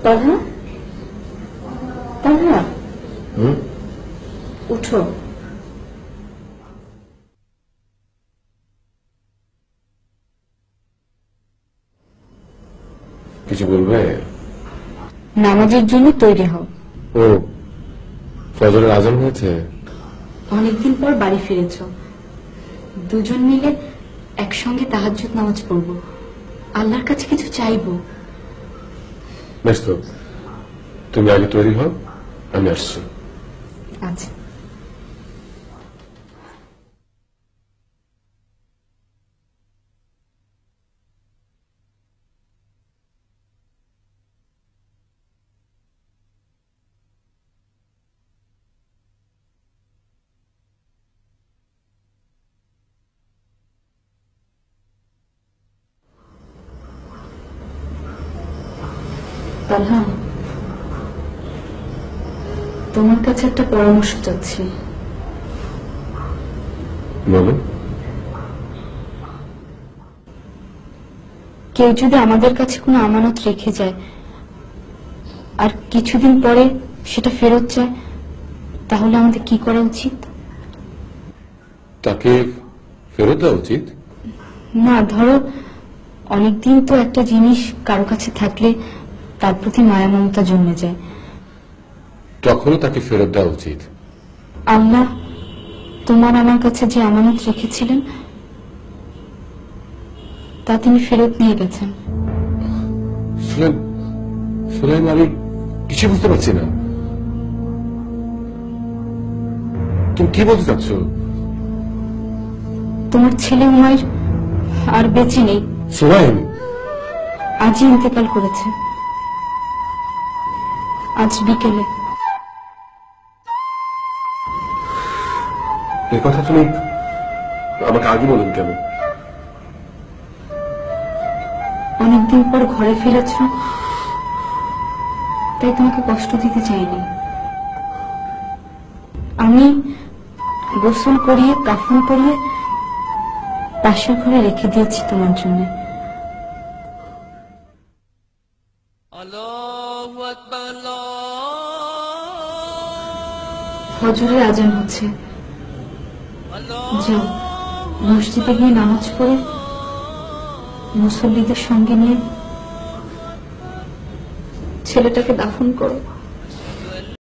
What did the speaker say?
তালহা, তালহা, উঠো। কিছু বলবে? নামাজের জন্য তৈরি হও। ও, ফজরের আজান হয়েছে? অনেকদিন পর বাড়ি ফিরেছ, দুজন মিলে একসঙ্গে তাহাজ্জুদ নামাজ পড়ব, আল্লাহর কাছে কিছু চাইব। বেশ তো, তুমি আগে তৈরি হও, আমি আসছি। আচ্ছা। তালহা, তোমার কাছে একটা পরামর্শ চাচ্ছি। বলো। কেউ যদি আমাদের কাছে কোনো আমানত রেখে যায় আর কিছুদিন পরে সেটা ফেরত চায়, তাহলে আমাদের কি করা উচিত? তাকে ফেরত দেওয়া উচিত? না, ধরো অনেকদিন তো একটা জিনিস কারো কাছে থাকলে তার প্রতি মায়া মমতা জন্মে যায়, তখনও তাকে ফেরত দেওয়া উচিত। আল্লাহ তোমার আমার কাছে যে আমানত রেখেছিলেন তা তিনি ফেরত নিয়ে গেছেন। সুলাইম, আমি কিছু বুঝতে পারছি না, তুমি কি বলতে চাচ্ছ? তোমার ছেলে উমাইর আর বেঁচে নেই। সুলাইম আজই ইন্তেকাল করেছে, আজ বিকেলে। এ কথা তুমি আমাকে আগে বলেন কেন? অনেকদিন পর ঘরে ফিরেছ, তাই তোমাকে কষ্ট দিতে চাইনি। আমি গোসল করিয়ে কাফন পরিয়ে পাশের ঘরে রেখে দিয়েছি তোমার জন্য। ফজরের আজান হচ্ছে, যাও মসজিদে গিয়ে নামাজ পড়ে মুসল্লিদের সঙ্গে নিয়ে ছেলেটাকে দাফন করো।